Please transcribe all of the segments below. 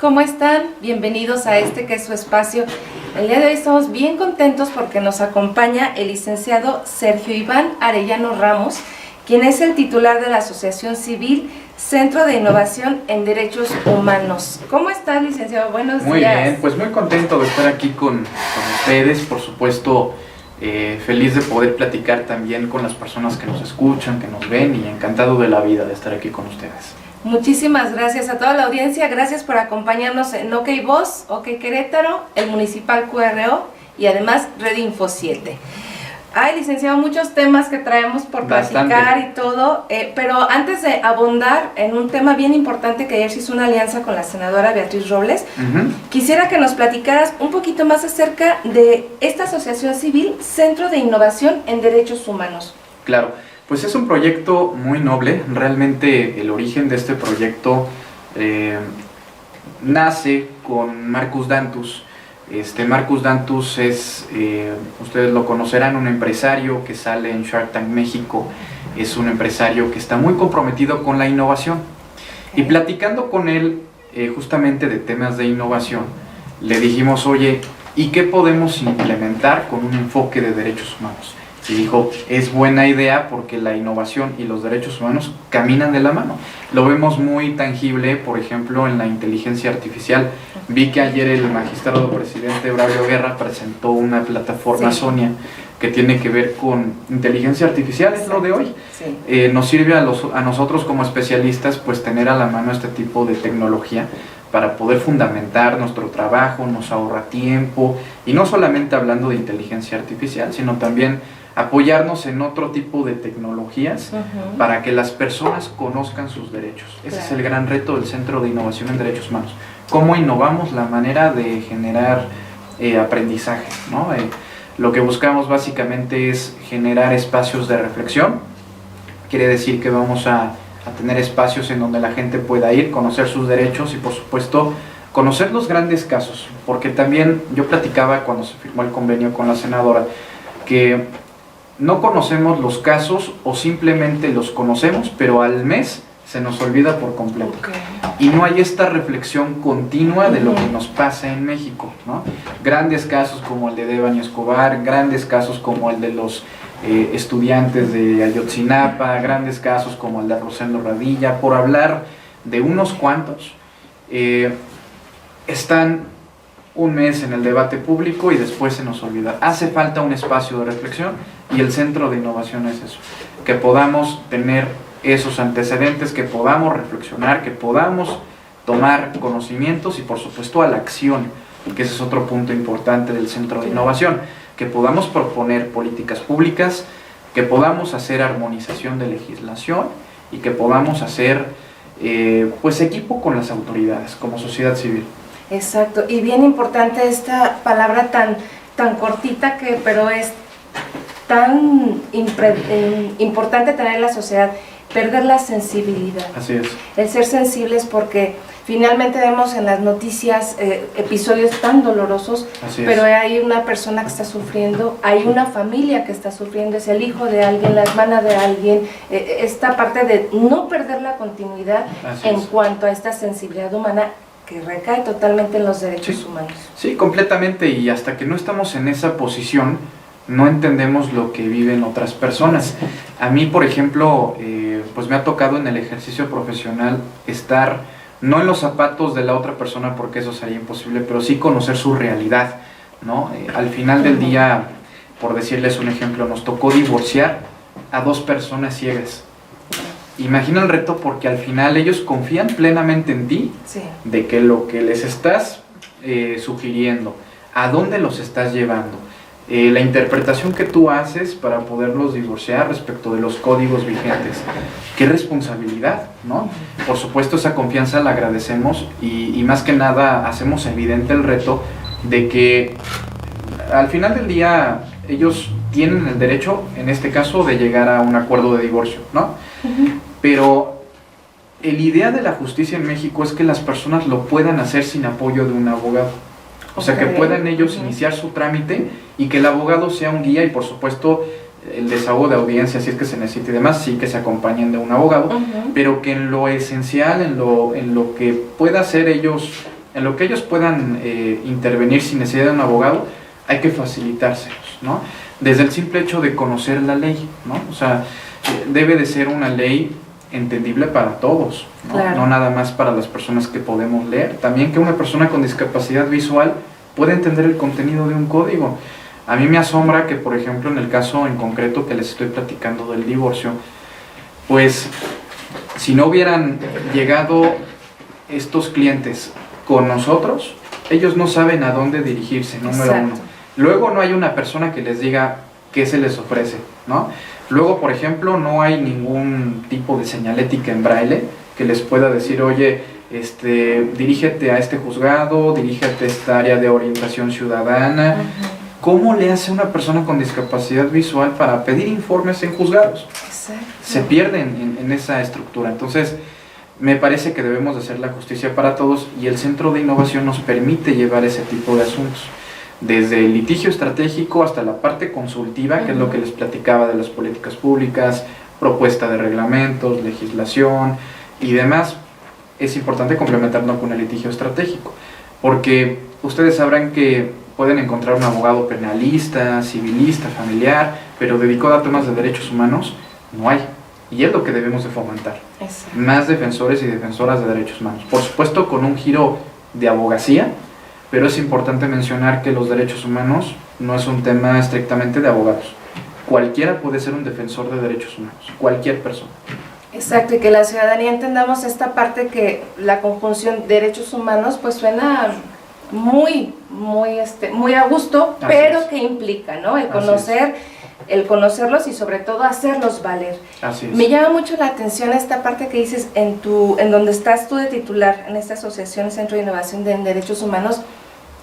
¿cómo están? Bienvenidos a este que es su espacio. El día de hoy estamos bien contentos porque nos acompaña el licenciado Sergio Iván Arellano Ramos, quien es el titular de la Asociación Civil Centro de Innovación en Derechos Humanos. ¿Cómo estás, licenciado? Buenos días. Muy bien, pues muy contento de estar aquí con ustedes, por supuesto, feliz de poder platicar también con las personas que nos escuchan, que nos ven, y encantado de la vida de estar aquí con ustedes. Muchísimas gracias a toda la audiencia, gracias por acompañarnos en OK Voz, OK Querétaro, el Municipal QRO y además Red Info 7. Ay, licenciado, muchos temas que traemos por platicar y todo, pero antes de abundar en un tema bien importante que ayer se hizo una alianza con la senadora Beatriz Robles, quisiera que nos platicaras un poquito más acerca de esta asociación civil Centro de Innovación en Derechos Humanos. Claro, pues es un proyecto muy noble. Realmente el origen de este proyecto nace con Marcus Dantus. Marcus Dantus es, ustedes lo conocerán, un empresario que sale en Shark Tank México. Es un empresario que está muy comprometido con la innovación. Y platicando con él justamente de temas de innovación, le dijimos, oye, ¿y qué podemos implementar con un enfoque de derechos humanos? Y dijo, es buena idea porque la innovación y los derechos humanos caminan de la mano. Lo vemos muy tangible, por ejemplo, en la inteligencia artificial. Vi que ayer el magistrado presidente Braulio Guerra presentó una plataforma, Sonia, que tiene que ver con inteligencia artificial, es lo de hoy. Nos sirve a nosotros como especialistas pues tener a la mano este tipo de tecnología para poder fundamentar nuestro trabajo, nos ahorra tiempo, y no solamente hablando de inteligencia artificial, sino también apoyarnos en otro tipo de tecnologías para que las personas conozcan sus derechos. Ese es el gran reto del Centro de Innovación en Derechos Humanos. ¿Cómo innovamos la manera de generar aprendizaje, ¿no? Lo que buscamos básicamente es generar espacios de reflexión. Quiere decir que vamos a tener espacios en donde la gente pueda ir, conocer sus derechos y, por supuesto, conocer los grandes casos. Porque también yo platicaba cuando se firmó el convenio con la senadora que no conocemos los casos, o simplemente los conocemos, pero al mes se nos olvida por completo. Y no hay esta reflexión continua de lo que nos pasa en México, ¿no? Grandes casos como el de Devani Escobar, grandes casos como el de los estudiantes de Ayotzinapa, grandes casos como el de Rosendo Radilla, por hablar de unos cuantos, están un mes en el debate público y después se nos olvida. Hace falta un espacio de reflexión, y el Centro de Innovación es eso, que podamos tener esos antecedentes, que podamos reflexionar, que podamos tomar conocimientos y, por supuesto, a la acción, que ese es otro punto importante del Centro de Innovación, que podamos proponer políticas públicas, que podamos hacer armonización de legislación y que podamos hacer pues equipo con las autoridades como sociedad civil. Exacto, y bien importante esta palabra tan cortita, pero es tan importante tener en la sociedad, perder la sensibilidad. Así es. El ser sensibles, porque finalmente vemos en las noticias episodios tan dolorosos, pero hay una persona que está sufriendo, hay una familia que está sufriendo, es el hijo de alguien, la hermana de alguien, esta parte de no perder la continuidad en cuanto a esta sensibilidad humana que recae totalmente en los derechos humanos. Sí, completamente, y hasta que no estamos en esa posición, no entendemos lo que viven otras personas. A mí, por ejemplo, pues me ha tocado en el ejercicio profesional estar, no en los zapatos de la otra persona, porque eso sería imposible, pero sí conocer su realidad, ¿no? Al final del día, por decirles un ejemplo, nos tocó divorciar a 2 personas ciegas. Imagina el reto, porque al final ellos confían plenamente en ti, de que lo que les estás sugiriendo, a dónde los estás llevando, la interpretación que tú haces para poderlos divorciar respecto de los códigos vigentes. ¡Qué responsabilidad!, ¿no? Por supuesto, esa confianza la agradecemos y más que nada hacemos evidente el reto de que al final del día ellos tienen el derecho, en este caso, de llegar a un acuerdo de divorcio, ¿no? Pero el idea de la justicia en México es que las personas lo puedan hacer sin apoyo de un abogado. O sea, que puedan ellos iniciar su trámite y que el abogado sea un guía, y por supuesto el desahogo de audiencia, si es que se necesita y demás, sí que se acompañen de un abogado, pero que en lo esencial, en lo que pueda hacer ellos en lo que ellos puedan intervenir sin necesidad de un abogado, hay que facilitárselos, ¿no? Desde el simple hecho de conocer la ley, ¿no? O sea, debe de ser una ley entendible para todos, ¿no? Claro. No nada más para las personas que podemos leer. También que una persona con discapacidad visual pueda entender el contenido de un código. A mí me asombra que, por ejemplo, en el caso en concreto que les estoy platicando del divorcio, pues si no hubieran llegado estos clientes con nosotros, ellos no saben a dónde dirigirse, número Exacto. uno. Luego no hay una persona que les diga qué se les ofrece, ¿no? Luego, por ejemplo, no hay ningún tipo de señalética en braille que les pueda decir, oye, dirígete a este juzgado, dirígete a esta área de orientación ciudadana. ¿Cómo le hace una persona con discapacidad visual para pedir informes en juzgados? Exacto. Se pierden en esa estructura. Entonces, me parece que debemos de hacer la justicia para todos y el Centro de Innovación nos permite llevar ese tipo de asuntos. Desde el litigio estratégico hasta la parte consultiva, que es lo que les platicaba de las políticas públicas, propuesta de reglamentos, legislación y demás. Es importante complementarlo con el litigio estratégico, porque ustedes sabrán que pueden encontrar un abogado penalista, civilista, familiar, pero dedicado a temas de derechos humanos, no hay. Y es lo que debemos de fomentar. Exacto. Más defensores y defensoras de derechos humanos. Por supuesto, con un giro de abogacía, pero es importante mencionar que los derechos humanos no es un tema estrictamente de abogados. Cualquiera puede ser un defensor de derechos humanos, cualquier persona. Exacto, y que la ciudadanía entendamos esta parte que la conjunción de derechos humanos pues suena muy a gusto, Así pero es. que implica, ¿no? Así El conocerlos y sobre todo hacerlos valer. Así es. Me llama mucho la atención esta parte que dices en donde estás tú de titular en esta asociación Centro de Innovación de Derechos Humanos.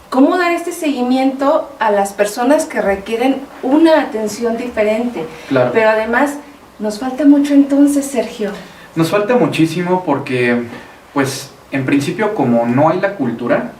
¿Cómo dar este seguimiento a las personas que requieren una atención diferente? Claro. Pero además, nos falta mucho entonces, Sergio. Nos falta muchísimo porque, pues, en principio, como no hay la cultura,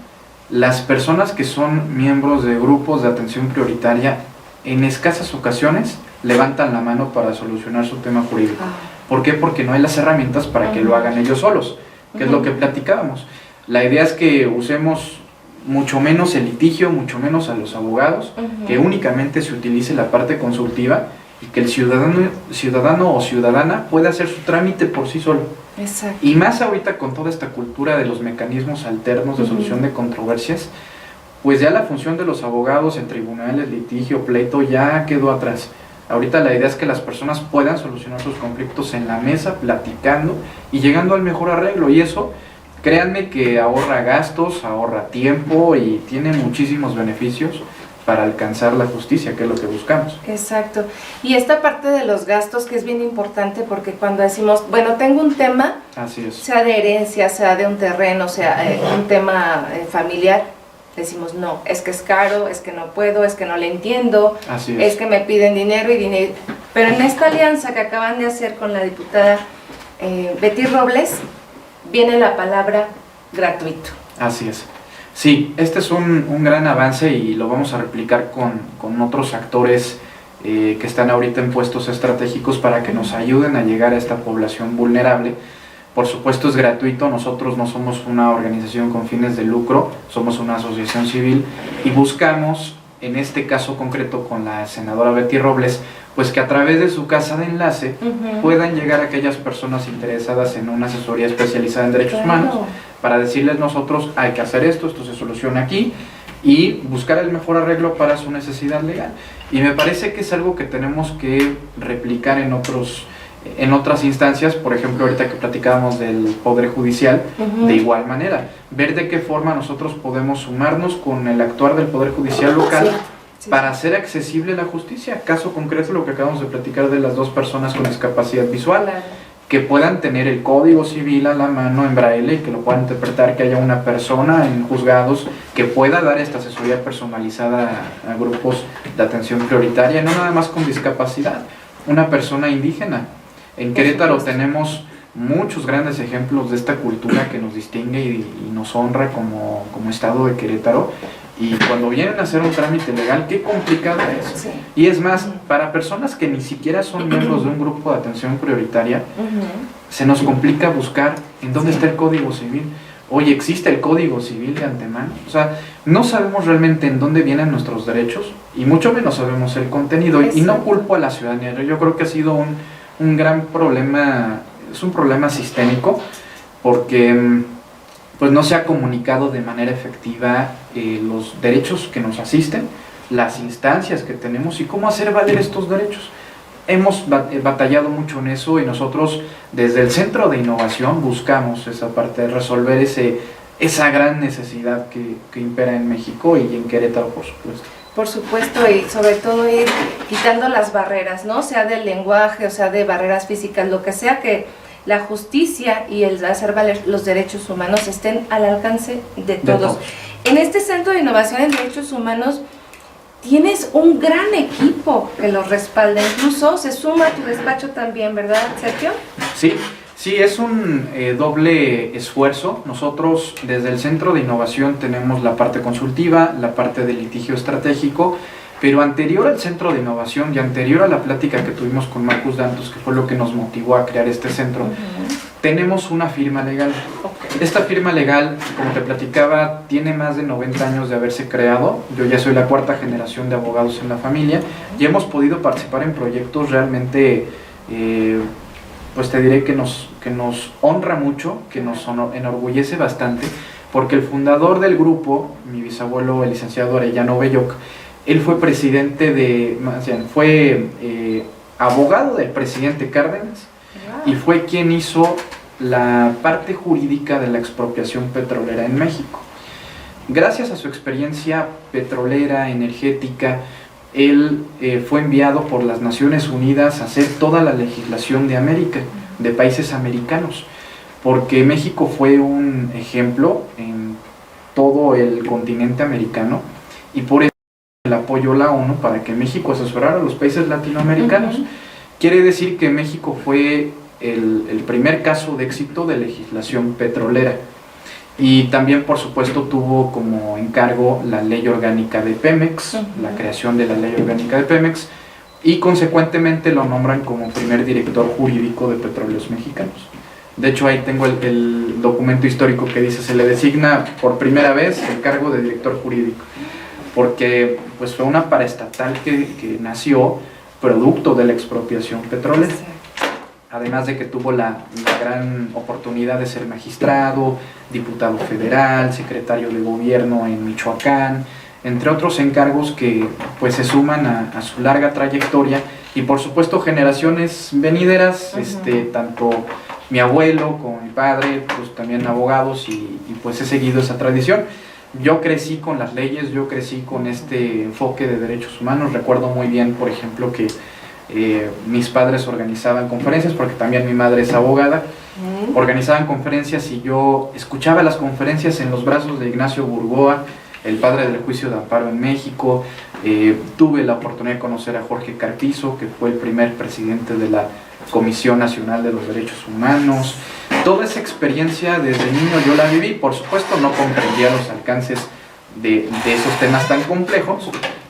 las personas que son miembros de grupos de atención prioritaria, en escasas ocasiones, levantan la mano para solucionar su tema jurídico. ¿Por qué? Porque no hay las herramientas para que lo hagan ellos solos, que es lo que platicábamos. La idea es que usemos mucho menos el litigio, mucho menos a los abogados, que únicamente se utilice la parte consultiva y que el ciudadano o ciudadana pueda hacer su trámite por sí solo. Exacto. Y más ahorita con toda esta cultura de los mecanismos alternos de solución de controversias, pues ya la función de los abogados en tribunales, litigio, pleito ya quedó atrás. Ahorita la idea es que las personas puedan solucionar sus conflictos en la mesa, platicando y llegando al mejor arreglo, y eso, créanme que ahorra gastos, ahorra tiempo y tiene muchísimos beneficios para alcanzar la justicia, que es lo que buscamos. Exacto. Y esta parte de los gastos que es bien importante, porque cuando decimos, bueno, tengo un tema, Así es. sea de herencia, sea de un terreno, sea un tema familiar, decimos, no, es que es caro, es que no puedo, es que no le entiendo, Así es. es que me piden dinero y dinero. Pero en esta alianza que acaban de hacer con la diputada Betty Robles, viene la palabra gratuito. Así es. Sí, este es un gran avance y lo vamos a replicar con otros actores que están ahorita en puestos estratégicos para que nos ayuden a llegar a esta población vulnerable. Por supuesto es gratuito, nosotros no somos una organización con fines de lucro, somos una asociación civil y buscamos, en este caso concreto con la senadora Betty Robles, pues que a través de su casa de enlace puedan llegar a aquellas personas interesadas en una asesoría especializada en derechos humanos, para decirles nosotros hay que hacer esto se soluciona aquí, y buscar el mejor arreglo para su necesidad legal. Y me parece que es algo que tenemos que replicar en otras instancias, por ejemplo ahorita que platicábamos del Poder Judicial, de igual manera, ver de qué forma nosotros podemos sumarnos con el actuar del Poder Judicial local, para hacer accesible la justicia. Caso concreto lo que acabamos de platicar de las dos personas con discapacidad visual, que puedan tener el Código Civil a la mano en braille y que lo puedan interpretar, que haya una persona en juzgados que pueda dar esta asesoría personalizada a grupos de atención prioritaria, no nada más con discapacidad, una persona indígena. En Querétaro tenemos muchos grandes ejemplos de esta cultura que nos distingue y nos honra como estado de Querétaro, y cuando vienen a hacer un trámite legal, qué complicado es. Sí. Y es más, para personas que ni siquiera son miembros de un grupo de atención prioritaria, se nos complica buscar en dónde está el Código Civil. oye, ¿existe el Código Civil de antemano? O sea, no sabemos realmente en dónde vienen nuestros derechos y mucho menos sabemos el contenido. Y no culpo a la ciudadanía, yo creo que ha sido un gran problema, es un problema sistémico, porque pues no se ha comunicado de manera efectiva los derechos que nos asisten, las instancias que tenemos y cómo hacer valer estos derechos. Hemos batallado mucho en eso y nosotros desde el Centro de Innovación buscamos esa parte de resolver esa gran necesidad que impera en México y en Querétaro, por supuesto. Por supuesto, y sobre todo ir quitando las barreras, ¿no? Sea del lenguaje, o sea de barreras físicas, lo que sea, que la justicia y el hacer valer los derechos humanos estén al alcance de todos. En este Centro de Innovación en Derechos Humanos tienes un gran equipo que los respalda, incluso se suma a tu despacho también, ¿verdad, Sergio? Sí, es un doble esfuerzo. Nosotros desde el Centro de Innovación tenemos la parte consultiva, la parte de litigio estratégico, pero anterior al Centro de Innovación y anterior a la plática que tuvimos con Marcus Dantus, que fue lo que nos motivó a crear este centro, tenemos una firma legal. Esta firma legal, como te platicaba, tiene más de 90 años de haberse creado. Yo ya soy la cuarta generación de abogados en la familia y hemos podido participar en proyectos realmente, pues te diré que nos honra mucho, que nos enorgullece bastante, porque el fundador del grupo, mi bisabuelo, el licenciado Arellano Belloc, él fue fue abogado del presidente Cárdenas y fue quien hizo la parte jurídica de la expropiación petrolera en México. Gracias a su experiencia petrolera, energética, él fue enviado por las Naciones Unidas a hacer toda la legislación de América, de países americanos, porque México fue un ejemplo en todo el continente americano y por eso el apoyo a la ONU para que México asesorara a los países latinoamericanos. Quiere decir que México fue el primer caso de éxito de legislación petrolera y también por supuesto tuvo como encargo la ley orgánica de Pemex, la creación de la ley orgánica de Pemex y consecuentemente lo nombran como primer director jurídico de Petróleos Mexicanos. De hecho ahí tengo el documento histórico que dice: se le designa por primera vez el cargo de director jurídico, porque pues fue una paraestatal que nació producto de la expropiación petrolera. Además de que tuvo la gran oportunidad de ser magistrado, diputado federal, secretario de gobierno en Michoacán, entre otros encargos que pues se suman a su larga trayectoria y por supuesto generaciones venideras, tanto mi abuelo como mi padre, pues también abogados y pues he seguido esa tradición. Yo crecí con las leyes, yo crecí con este enfoque de derechos humanos. Recuerdo muy bien, por ejemplo, que mis padres organizaban conferencias, porque también mi madre es abogada, organizaban conferencias y yo escuchaba las conferencias en los brazos de Ignacio Burgoa, el padre del juicio de amparo en México. Tuve la oportunidad de conocer a Jorge Carpizo, que fue el primer presidente de la Comisión Nacional de los Derechos Humanos. Toda esa experiencia desde niño yo la viví. Por supuesto no comprendía los alcances de esos temas tan complejos,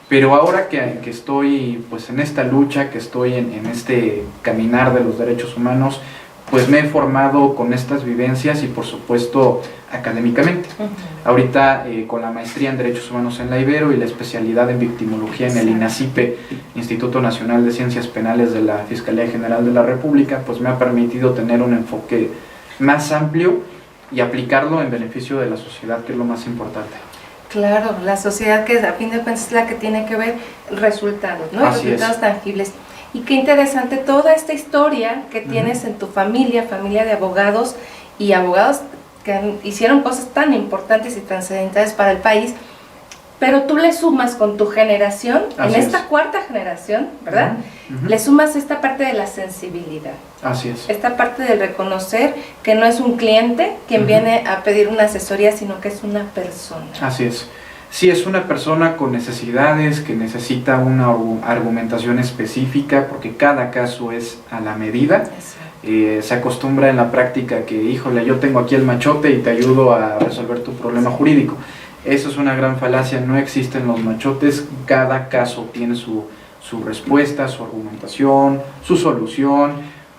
pero ahora que estoy pues en esta lucha, que estoy en este caminar de los derechos humanos, pues me he formado con estas vivencias y por supuesto académicamente. Ahorita con la maestría en Derechos Humanos en la Ibero y la especialidad en victimología en el INACIPE, Instituto Nacional de Ciencias Penales de la Fiscalía General de la República, pues me ha permitido tener un enfoque más amplio y aplicarlo en beneficio de la sociedad, que es lo más importante. Claro, la sociedad que a fin de cuentas es la que tiene que ver resultados, ¿no? Resultados tangibles. Y qué interesante toda esta historia que tienes en tu familia de abogados y abogados que hicieron cosas tan importantes y trascendentales para el país, pero tú le sumas con tu generación, en esta cuarta generación, ¿verdad? Le sumas esta parte de la sensibilidad. Así es. Esta parte de reconocer que no es un cliente quien viene a pedir una asesoría, sino que es una persona. Así es. Sí, es una persona con necesidades, que necesita una argumentación específica, porque cada caso es a la medida. Se acostumbra en la práctica que, híjole, yo tengo aquí el machote y te ayudo a resolver tu problema jurídico. Eso es una gran falacia, no existen los machotes, cada caso tiene su respuesta, su argumentación, su solución,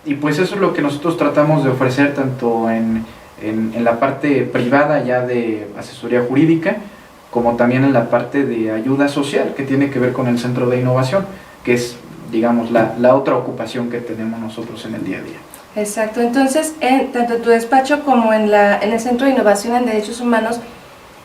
y pues eso es lo que nosotros tratamos de ofrecer tanto en en la parte privada ya de asesoría jurídica, como también en la parte de ayuda social, que tiene que ver con el Centro de Innovación, que es, digamos, la otra ocupación que tenemos nosotros en el día a día. Exacto, entonces, tanto en tu despacho como en el Centro de Innovación en Derechos Humanos,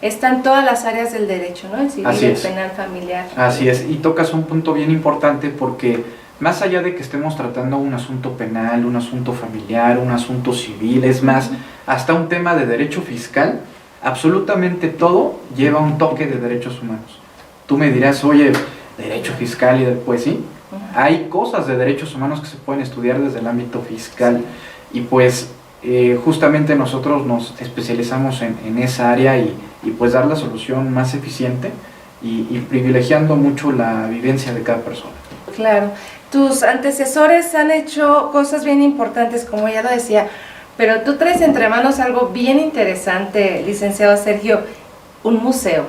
están todas las áreas del derecho, ¿no? El civil, el penal, familiar. Así es, y tocas un punto bien importante porque más allá de que estemos tratando un asunto penal, un asunto familiar, un asunto civil, es más, hasta un tema de derecho fiscal, absolutamente todo lleva un toque de derechos humanos. Tú me dirás, oye, derecho fiscal, y después sí, hay cosas de derechos humanos que se pueden estudiar desde el ámbito fiscal, y pues justamente nosotros nos especializamos en esa área y pues dar la solución más eficiente y privilegiando mucho la vivencia de cada persona. Claro, tus antecesores han hecho cosas bien importantes, como ya lo decía, pero tú traes entre manos algo bien interesante, licenciado Sergio, un museo.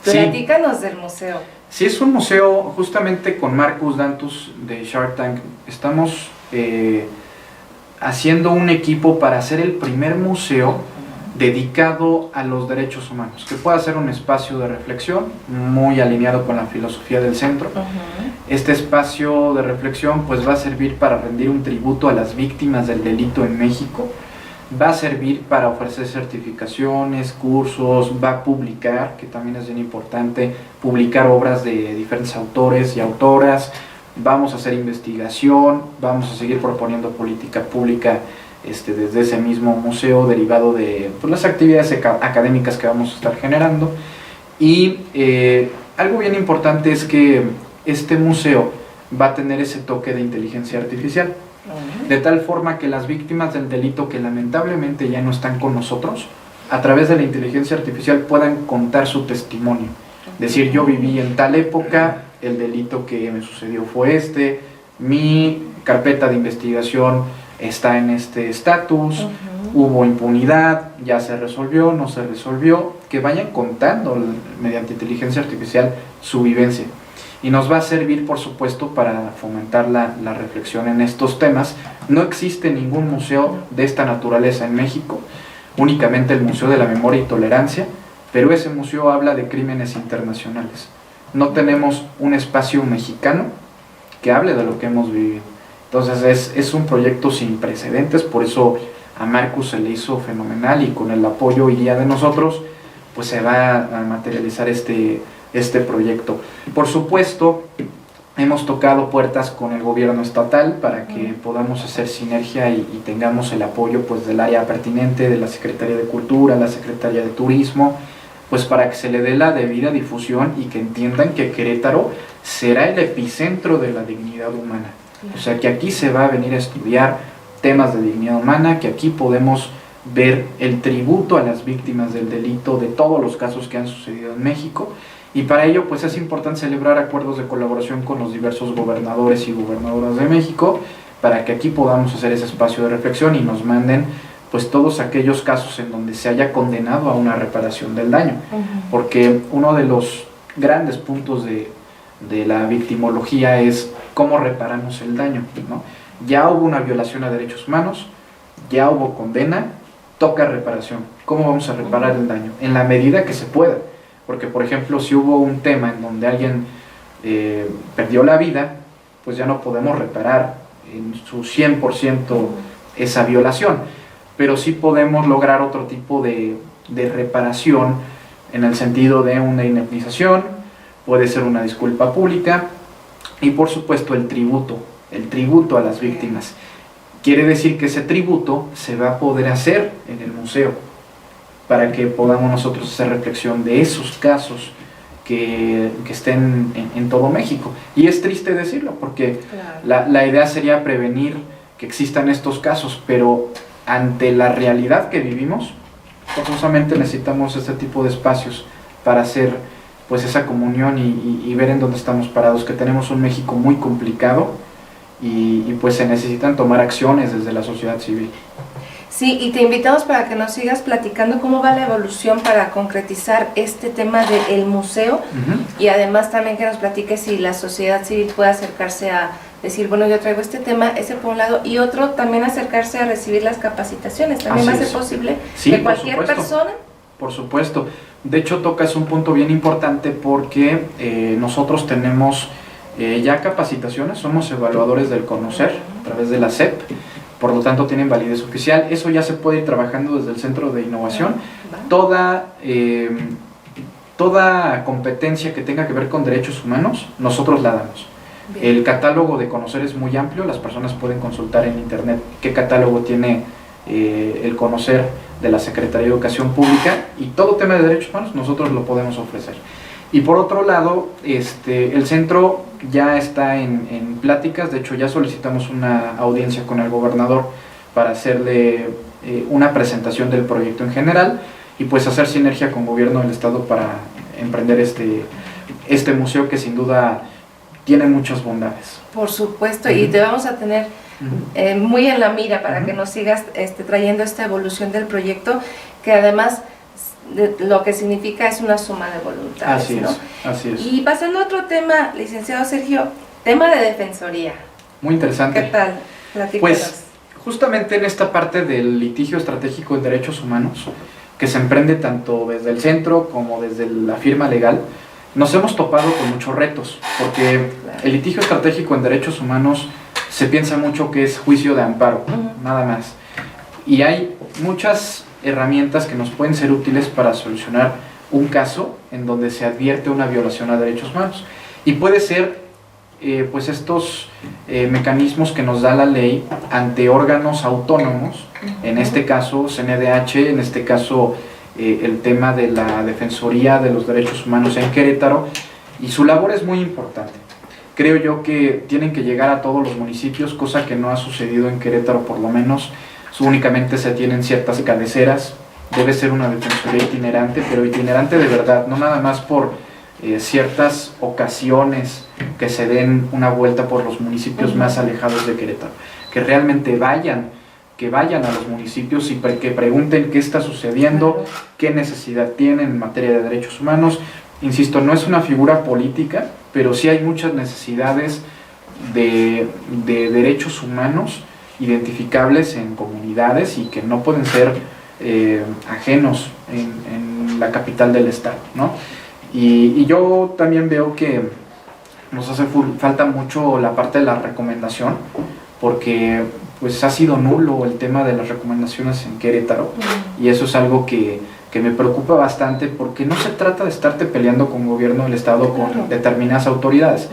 Platícanos del museo. Sí, es un museo justamente con Marcus Dantus de Shark Tank. Estamos haciendo un equipo para hacer el primer museo dedicado a los derechos humanos, que pueda ser un espacio de reflexión muy alineado con la filosofía del centro. Este espacio de reflexión pues va a servir para rendir un tributo a las víctimas del delito en México, va a servir para ofrecer certificaciones, cursos, va a publicar, que también es bien importante, publicar obras de diferentes autores y autoras, vamos a hacer investigación, vamos a seguir proponiendo política pública desde ese mismo museo derivado de pues, las actividades académicas que vamos a estar generando. Y algo bien importante es que este museo va a tener ese toque de inteligencia artificial, de tal forma que las víctimas del delito que lamentablemente ya no están con nosotros, a través de la inteligencia artificial puedan contar su testimonio, decir yo viví en tal época, el delito que me sucedió fue mi carpeta de investigación está en este estatus, hubo impunidad, ya se resolvió, no se resolvió, que vayan contando mediante inteligencia artificial su vivencia. Y nos va a servir, por supuesto, para fomentar la reflexión en estos temas. No existe ningún museo de esta naturaleza en México, únicamente el Museo de la Memoria y Tolerancia, pero ese museo habla de crímenes internacionales. No tenemos un espacio mexicano que hable de lo que hemos vivido. Entonces es un proyecto sin precedentes, por eso a Marcus se le hizo fenomenal y con el apoyo y guía de nosotros, pues se va a materializar este proyecto. Por supuesto, hemos tocado puertas con el gobierno estatal para que podamos hacer sinergia y tengamos el apoyo pues, del área pertinente, de la Secretaría de Cultura, la Secretaría de Turismo, pues para que se le dé la debida difusión y que entiendan que Querétaro será el epicentro de la dignidad humana. O sea, que aquí se va a venir a estudiar temas de dignidad humana, que aquí podemos ver el tributo a las víctimas del delito de todos los casos que han sucedido en México, y para ello pues es importante celebrar acuerdos de colaboración con los diversos gobernadores y gobernadoras de México, para que aquí podamos hacer ese espacio de reflexión y nos manden pues todos aquellos casos en donde se haya condenado a una reparación del daño, porque uno de los grandes puntos de la victimología es cómo reparamos el daño, ¿no? Ya hubo una violación a derechos humanos, ya hubo condena, toca reparación. ¿Cómo vamos a reparar el daño? En la medida que se pueda, porque por ejemplo si hubo un tema en donde alguien perdió la vida, pues ya no podemos reparar en su 100% esa violación, pero sí podemos lograr otro tipo de reparación en el sentido de una indemnización, puede ser una disculpa pública y por supuesto el tributo a las víctimas. Quiere decir que ese tributo se va a poder hacer en el museo para que podamos nosotros hacer reflexión de esos casos que estén en todo México. Y es triste decirlo porque la idea sería prevenir que existan estos casos, pero ante la realidad que vivimos, forzosamente necesitamos este tipo de espacios para hacer pues esa comunión y ver en dónde estamos parados, que tenemos un México muy complicado y pues se necesitan tomar acciones desde la sociedad civil. Sí, y te invitamos para que nos sigas platicando cómo va la evolución para concretizar este tema del museo y además también que nos platiques si la sociedad civil puede acercarse a decir, bueno, yo traigo este tema, ese por un lado, y otro también acercarse a recibir las capacitaciones. También va a ser posible que cualquier persona. Por supuesto. De hecho, tocas un punto bien importante porque nosotros tenemos ya capacitaciones, somos evaluadores del conocer a través de la SEP, por lo tanto tienen validez oficial. Eso ya se puede ir trabajando desde el Centro de Innovación. Toda competencia que tenga que ver con derechos humanos, nosotros la damos. Bien. El catálogo de conocer es muy amplio, las personas pueden consultar en internet qué catálogo tiene el conocer de la Secretaría de Educación Pública, y todo tema de derechos humanos nosotros lo podemos ofrecer. Y por otro lado, el centro ya está en pláticas. De hecho ya solicitamos una audiencia con el gobernador para hacerle una presentación del proyecto en general, y pues hacer sinergia con gobierno del estado para emprender este museo que sin duda tiene muchas bondades. Por supuesto, y te vamos a tener muy en la mira para que nos sigas trayendo esta evolución del proyecto, que además lo que significa es una suma de voluntades. Así ¿no? es, así es. Y pasando a otro tema, licenciado Sergio, tema de defensoría. Muy interesante. ¿Qué tal? Platícanos. Pues justamente en esta parte del litigio estratégico en derechos humanos, que se emprende tanto desde el centro como desde la firma legal, nos hemos topado con muchos retos, porque el litigio estratégico en derechos humanos se piensa mucho que es juicio de amparo, nada más. Y hay muchas herramientas que nos pueden ser útiles para solucionar un caso en donde se advierte una violación a derechos humanos. Y puede ser pues estos mecanismos que nos da la ley ante órganos autónomos, en este caso CNDH, en este caso el tema de la Defensoría de los Derechos Humanos en Querétaro, y su labor es muy importante. Creo yo que tienen que llegar a todos los municipios, cosa que no ha sucedido en Querétaro por lo menos. Únicamente se tienen ciertas cabeceras. Debe ser una defensoría itinerante, pero itinerante de verdad, no nada más por ciertas ocasiones que se den una vuelta por los municipios más alejados de Querétaro, que realmente vayan a los municipios y que pregunten qué está sucediendo, qué necesidad tienen en materia de derechos humanos. Insisto, no es una figura política, pero sí hay muchas necesidades de derechos humanos identificables en comunidades y que no pueden ser ajenos en la capital del estado, ¿no? Y yo también veo que nos hace falta mucho la parte de la recomendación, porque pues ha sido nulo el tema de las recomendaciones en Querétaro, y eso es algo que me preocupa bastante, porque no se trata de estarte peleando con gobierno del estado, con determinadas autoridades,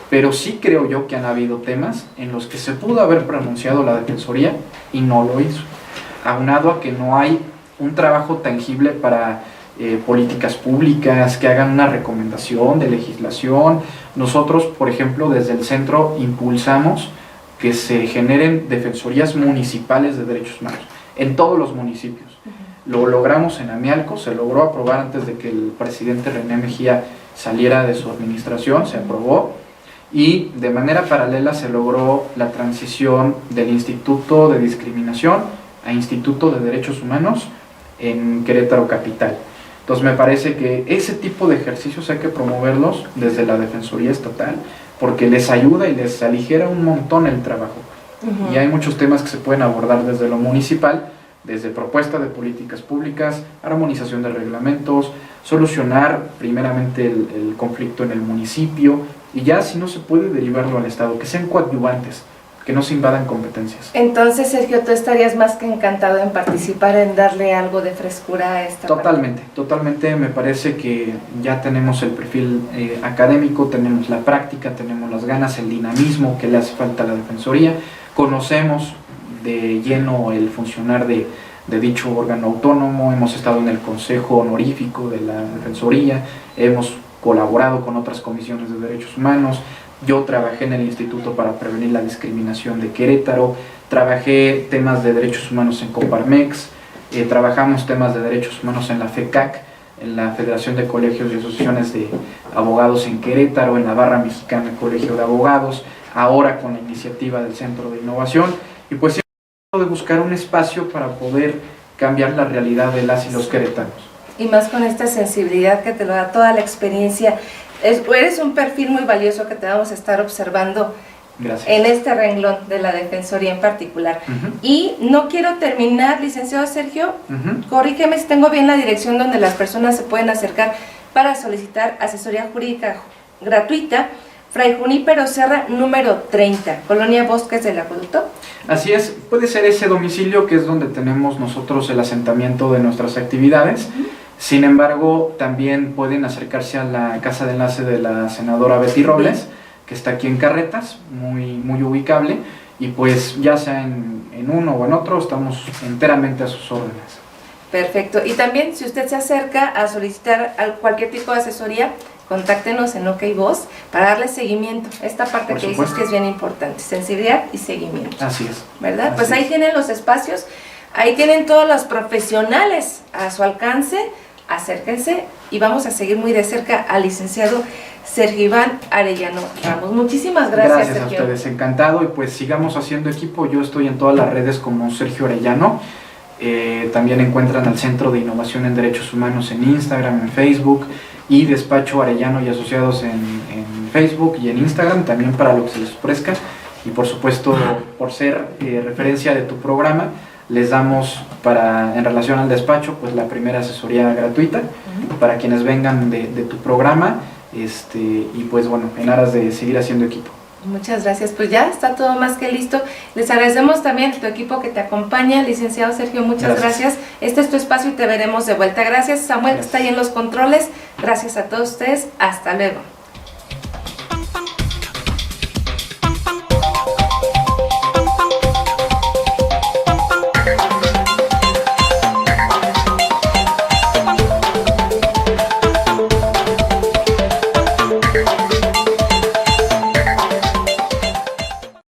pero sí creo yo que han habido temas en los que se pudo haber pronunciado la Defensoría y no lo hizo, aunado a que no hay un trabajo tangible para políticas públicas que hagan una recomendación de legislación. Nosotros, por ejemplo, desde el centro impulsamos que se generen defensorías municipales de derechos humanos en todos los municipios. Lo logramos en Amialco, se logró aprobar antes de que el presidente René Mejía saliera de su administración, se aprobó, y de manera paralela se logró la transición del Instituto de Discriminación a Instituto de Derechos Humanos en Querétaro Capital. Entonces me parece que ese tipo de ejercicios hay que promoverlos desde la Defensoría Estatal, porque les ayuda y les aligera un montón el trabajo. Y hay muchos temas que se pueden abordar desde lo municipal, desde propuesta de políticas públicas, armonización de reglamentos, solucionar primeramente el conflicto en el municipio, y ya si no se puede derivarlo al Estado, que sean coadyuvantes, que no se invadan competencias. Entonces, Sergio, tú estarías más que encantado en participar, en darle algo de frescura a esta Totalmente, me parece que ya tenemos el perfil académico, tenemos la práctica, tenemos las ganas, el dinamismo que le hace falta a la Defensoría, conocemos de lleno el funcionar de dicho órgano autónomo, hemos estado en el Consejo Honorífico de la Defensoría, hemos colaborado con otras comisiones de derechos humanos. Yo trabajé en el Instituto para Prevenir la Discriminación de Querétaro, trabajé temas de derechos humanos en Coparmex, trabajamos temas de derechos humanos en la FECAC, en la Federación de Colegios y Asociaciones de Abogados en Querétaro, en la Barra Mexicana Colegio de Abogados, ahora con la iniciativa del Centro de Innovación, y pues siempre de buscar un espacio para poder cambiar la realidad de las y los queretanos. Y más con esta sensibilidad que te lo da toda la experiencia. Eres un perfil muy valioso que te vamos a estar observando Gracias. en este renglón de la Defensoría en particular. Y no quiero terminar, licenciado Sergio, corrígeme si tengo bien la dirección donde las personas se pueden acercar para solicitar asesoría jurídica gratuita. Fray Junípero Serra, número 30, Colonia Bosques del Acueducto. Así es, puede ser ese domicilio que es donde tenemos nosotros el asentamiento de nuestras actividades. Sin embargo, también pueden acercarse a la casa de enlace de la senadora Betty Robles, que está aquí en Carretas, muy ubicable, y pues ya sea en uno o en otro, estamos enteramente a sus órdenes. Perfecto, y también si usted se acerca a solicitar cualquier tipo de asesoría, contáctenos en OK Voz para darle seguimiento. Esta parte que dices que es bien importante, sensibilidad y seguimiento. Así es. ¿Verdad? Pues ahí tienen los espacios, ahí tienen todos los profesionales a su alcance, acérquense y vamos a seguir muy de cerca al licenciado Sergio Iván Arellano Ramos. Muchísimas gracias, Sergio. Gracias a ustedes, encantado, y pues sigamos haciendo equipo. Yo estoy en todas las redes como Sergio Arellano. También encuentran al Centro de Innovación en Derechos Humanos en Instagram, en Facebook, y Despacho Arellano y Asociados en Facebook y en Instagram, también para lo que se les ofrezca. Y por supuesto, por ser referencia de tu programa, les damos en relación al despacho, pues la primera asesoría gratuita para quienes vengan de tu programa, y pues bueno, en aras de seguir haciendo equipo. Muchas gracias, pues ya está todo más que listo. Les agradecemos también a tu equipo que te acompaña, licenciado Sergio, muchas gracias. Este es tu espacio y te veremos de vuelta. Gracias, Samuel, que está ahí en los controles. Gracias a todos ustedes, hasta luego.